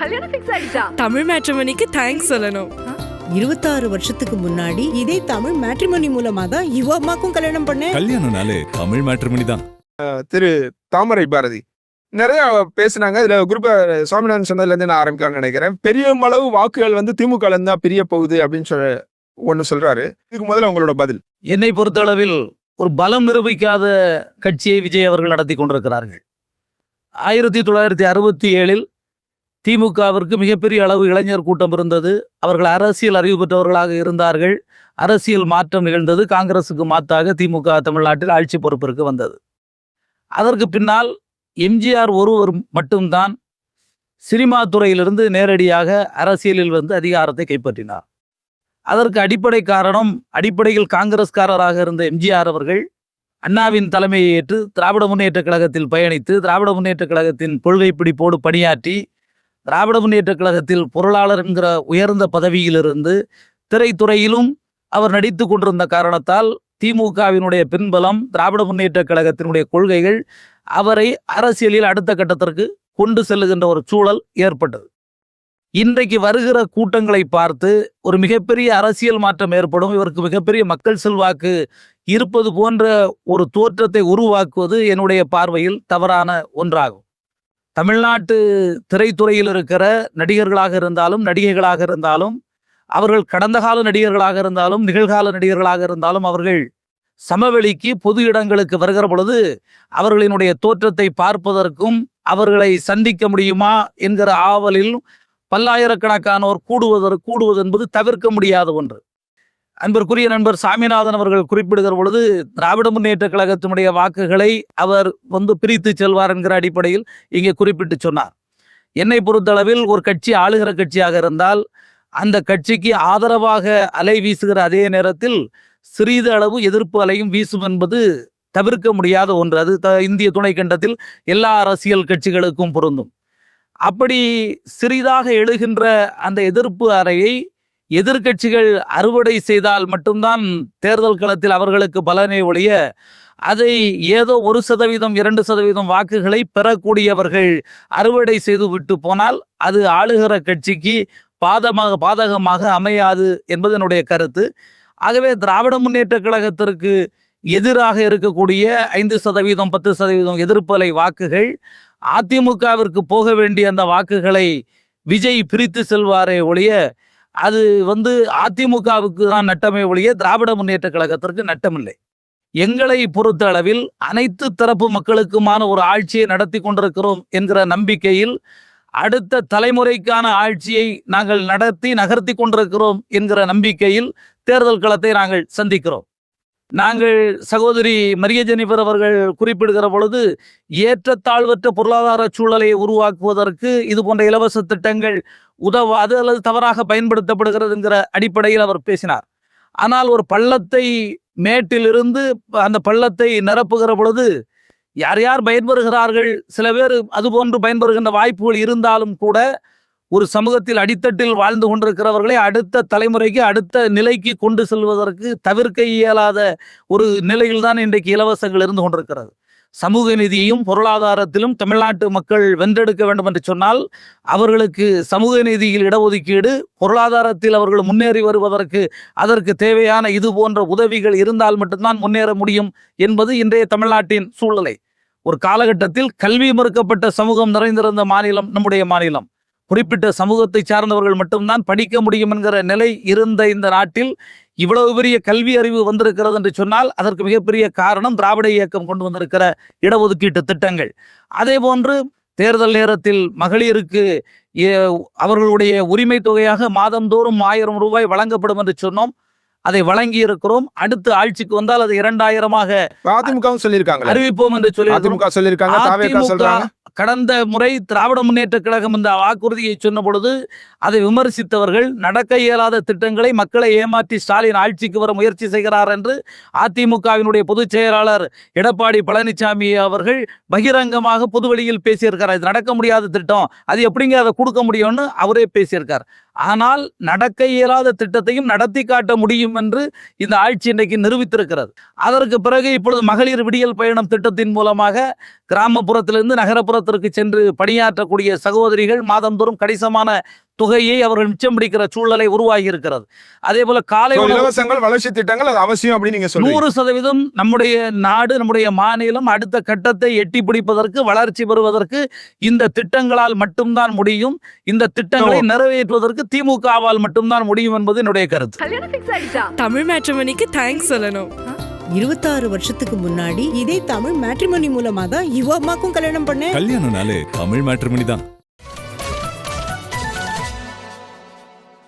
கல்யாணம் ஃபிக்ஸ் ஆயிடுச்சா? தமிழ் மேட்ரிமோனிக்கு தேங்க்ஸ் சொல்லணும். 26 வருஷத்துக்கு முன்னாடி இதே தமிழ் மேட்ரிமோனி மூலமா தான் இவ அம்மாக்கும் கல்யாணம் பண்ணேன். கல்யாணம்னாலே தமிழ் மேட்ரிமோனி தான். திரு தாமரை பாரதி நிறைய பேசினாங்க. இதுல குரூப் சுவாமிநாதன் சொன்னதுல இருந்து நான் ஆரம்பிக்கலாம்னு நினைக்கிறேன். பெரிய அளவு வாக்குகள் வந்து திமுக தான் பிரிய போகுது அப்படின்னு ஒன்னு சொல்றாரு. இதுக்கு முதல்ல உங்களோட பதில். என்னை பொறுத்தளவில் ஒரு பலம் நிரூபிக்காத கட்சியை விஜய் அவர்கள் நடத்தி கொண்டிருக்கிறார்கள். 1967 திமுகவிற்கு மிகப்பெரிய அளவு இளைஞர் கூட்டம் இருந்தது. அவர்கள் அரசியல் அறிவு பெற்றவர்களாக இருந்தார்கள். அரசியல் மாற்றம் நிகழ்ந்தது. காங்கிரசுக்கு மாற்றாக திமுக தமிழ்நாட்டில் ஆட்சி பொறுப்பிற்கு வந்தது. அதற்கு பின்னால் எம்ஜிஆர் ஒருவர் மட்டும்தான் சினிமா துறையிலிருந்து நேரடியாக அரசியலில் வந்து அதிகாரத்தை கைப்பற்றினார். அதற்கு அடிப்படை காரணம், அடிப்படையில் காங்கிரஸ்காரராக இருந்த எம்ஜிஆர் அவர்கள் அண்ணாவின் தலைமையை ஏற்று திராவிட முன்னேற்ற கழகத்தில் பயணித்து திராவிட முன்னேற்ற கழகத்தின் கொள்கை பிடிப்போடு பணியாற்றி திராவிட முன்னேற்ற கழகத்தில் பொருளாளர் என்கிற உயர்ந்த பதவியிலிருந்து திரைத்துறையிலும் அவர் நடித்து கொண்டிருந்த காரணத்தால் திமுகவினுடைய பின்பலம், திராவிட முன்னேற்ற கழகத்தினுடைய கொள்கைகள் அவரை அரசியலில் அடுத்த கட்டத்திற்கு கொண்டு செல்லுகின்ற ஒரு சூழல் ஏற்பட்டது. இன்றைக்கு வருகிற கூட்டங்களை பார்த்து ஒரு மிகப்பெரிய அரசியல் மாற்றம் ஏற்படும், இவருக்கு மிகப்பெரிய மக்கள் செல்வாக்கு இருப்பது போன்ற ஒரு தோற்றத்தை உருவாக்குவது என்னுடைய பார்வையில் தவறான ஒன்றாகும். தமிழ்நாட்டு திரைத்துறையில் இருக்கிற நடிகர்களாக இருந்தாலும் நடிகைகளாக இருந்தாலும் அவர்கள் கடந்த கால நடிகர்களாக இருந்தாலும் நிகழ்கால நடிகர்களாக இருந்தாலும் அவர்கள் சமவெளிக்கு பொது இடங்களுக்கு வருகிற பொழுது அவர்களினுடைய தோற்றத்தை பார்ப்பதற்கும் அவர்களை சந்திக்க முடியுமா என்கிற ஆவலில் பல்லாயிரக்கணக்கானோர் கூடுவது என்பது தவிர்க்க முடியாத ஒன்று. அன்பிற்குரிய நண்பர் சாமிநாதன் அவர்கள் குறிப்பிடுகிற பொழுது திராவிட முன்னேற்ற கழகத்தினுடைய வாக்குகளை அவர் பிரித்து செல்வார் என்கிற அடிப்படையில் இங்கே குறிப்பிட்டு சொன்னார். என்னை பொறுத்தளவில் ஒரு கட்சி ஆளுகிற கட்சியாக இருந்தால் அந்த கட்சிக்கு ஆதரவாக அலை வீசுகிற அதே நேரத்தில் சிறிது அளவு எதிர்ப்பு அலையும் வீசும் என்பது தவிர்க்க முடியாத ஒன்று. அது இந்திய துணைக்கண்டத்தில் எல்லா அரசியல் கட்சிகளுக்கும் பொருந்தும். அப்படி சிறிதாக எழுகின்ற அந்த எதிர்ப்பு அறையை எதிர்கட்சிகள் அறுவடை செய்தால் மட்டும்தான் தேர்தல் களத்தில் அவர்களுக்கு பலனை ஒழிய அதை ஏதோ 1% 2% வாக்குகளை பெறக்கூடியவர்கள் அறுவடை செய்து விட்டு போனால் அது ஆளுகிற கட்சிக்கு பாதகமாக அமையாது என்பது என்னுடைய கருத்து. ஆகவே திராவிட முன்னேற்ற கழகத்திற்கு எதிராக இருக்கக்கூடிய 5% 10% எதிர்ப்பு அலை வாக்குகள் அதிமுகவிற்கு போக வேண்டிய அந்த வாக்குகளை விஜய் பிரித்து செல்வாரே ஒழிய அது அதிமுகவுக்கு தான் நட்டமே ஒழிய திராவிட முன்னேற்ற கழகத்திற்கு நட்டமில்லை. எங்களை பொறுத்த அளவில் அனைத்து தரப்பு மக்களுக்குமான ஒரு ஆட்சியை நடத்தி கொண்டிருக்கிறோம் என்கிற நம்பிக்கையில் அடுத்த தலைமுறைக்கான ஆட்சியை நாங்கள் நகர்த்தி கொண்டிருக்கிறோம் என்கிற நம்பிக்கையில் தேர்தல் களத்தை நாங்கள் சந்திக்கிறோம். நாங்கள் சகோதரி மரிய ஜெனிஃபர் அவர்கள் குறிப்பிடுகிற பொழுது ஏற்றத்தாழ்வற்ற பொருளாதார சூழலை உருவாக்குவதற்கு இது போன்ற இலவச திட்டங்கள் உதவாது அல்லது தவறாக பயன்படுத்தப்படுகிறது என்கிற அடிப்படையில் அவர் பேசினார். ஆனால் ஒரு பள்ளத்தை மேட்டிலிருந்து அந்த பள்ளத்தை நிரப்புகிற பொழுது யார் யார் பயன்பெறுகிறார்கள், சில பேர் அதுபோன்று பயன்பெறுகின்ற வாய்ப்புகள் இருந்தாலும் கூட ஒரு சமூகத்தில் அடித்தட்டில் வாழ்ந்து கொண்டிருக்கிறவர்களை அடுத்த தலைமுறைக்கு அடுத்த நிலைக்கு கொண்டு செல்வதற்கு தவிர்க்க இயலாத ஒரு நிலையில்தான் இன்றைக்கு இலவசங்கள் இருந்து கொண்டிருக்கிறது. சமூக நீதியையும் பொருளாதாரத்திலும் தமிழ்நாட்டு மக்கள் வென்றெடுக்க வேண்டும் என்று சொன்னால் அவர்களுக்கு சமூக நீதியில் இடஒதுக்கீடு, பொருளாதாரத்தில் அவர்கள் முன்னேறி வருவதற்கு அதற்கு தேவையான இது போன்ற உதவிகள் இருந்தால் மட்டும்தான் முன்னேற முடியும் என்பது இன்றைய தமிழ்நாட்டின் சூழ்நிலை. ஒரு காலகட்டத்தில் கல்வி மறுக்கப்பட்ட சமூகம் நிறைந்திருந்த மாநிலம் நம்முடைய மாநிலம். குறிப்பிட்ட சமூகத்தை சார்ந்தவர்கள் மட்டும்தான் படிக்க முடியும் என்கிற நிலை இருந்த இந்த நாட்டில் இவ்வளவு பெரிய கல்வி அறிவு வந்திருக்கிறது என்று சொன்னால் அதற்கு மிகப்பெரிய காரணம் திராவிட இயக்கம் கொண்டு வந்திருக்கிற இடஒதுக்கீட்டு திட்டங்கள். அதே போன்று தேர்தல் நேரத்தில் மகளிருக்கு அவர்களுடைய உரிமை தொகையாக மாதந்தோறும் 1000 ரூபாய் வழங்கப்படும் என்று சொன்னோம். அதை வழங்கி இருக்கிறோம். அடுத்து ஆட்சிக்கு வந்தால் அது 2000 அதிமுக சொல்லியிருக்காங்க, அறிவிப்போம் என்று சொல்லியிருக்காங்க. கடந்த முறை திராவிட முன்னேற்ற கழகம் இந்த வாக்குறுதியை சொன்ன பொழுது அதை விமர்சித்தவர்கள் நடக்க இயலாத திட்டங்களை மக்களை ஏமாற்றி ஸ்டாலின் ஆட்சிக்கு வர முயற்சி செய்கிறார் என்று அதிமுகவினுடைய பொதுச் செயலாளர் எடப்பாடி பழனிசாமி அவர்கள் பகிரங்கமாக பொதுவெளியில் பேசியிருக்கார். இது நடக்க முடியாத திட்டம், அது எப்படிங்க அதை கொடுக்க முடியும்னு அவரே பேசியிருக்கார். ஆனால் நடக்க இயலாத திட்டத்தையும் நடத்தி காட்ட முடியும் என்று இந்த ஆட்சி இன்றைக்கு நிரூபித்திருக்கிறது. அதற்கு பிறகு இப்பொழுது மகளிர் விடியல் பயணம் திட்டத்தின் மூலமாக கிராமப்புறத்திலிருந்து நகரப்புறத்திற்கு சென்று பணியாற்றக்கூடிய சகோதரிகள் மாதந்தோறும் கணிசமான தொகையை அவர்கள் மிச்சம் பிடிக்கிற சூழ்நிலை உருவாகி இருக்கிறது. அதே போல காலை So, உணவு இலவசங்கள் வளர்ச்சி திட்டங்கள் அது அவசியம் அப்படின்னு நீங்க சொல்றீங்க. 100% நம்முடைய நாடு நம்முடைய மாநிலம் அடுத்த கட்டத்தை எட்டி பிடிப்பதற்கு வளர்ச்சி பெறுவதற்கு இந்த திட்டங்களால் மட்டும்தான் முடியும். இந்த திட்டங்களை நிறைவேற்றுவதற்கு திமுகவால் மட்டும்தான் முடியும் என்பது என்னுடைய கருத்து. தமிழ் மேட்ரிமோனிக்கு தேங்க்ஸ் சொல்லணும். 26 வருஷத்துக்கு முன்னாடி இதே தமிழ் மேட்ரிமோனி மூலமா தான் இவ அம்மாக்கும் கல்யாணம் பண்ணேன். கல்யாணம்னாலே தமிழ் மேட்ரிமோனி தான்.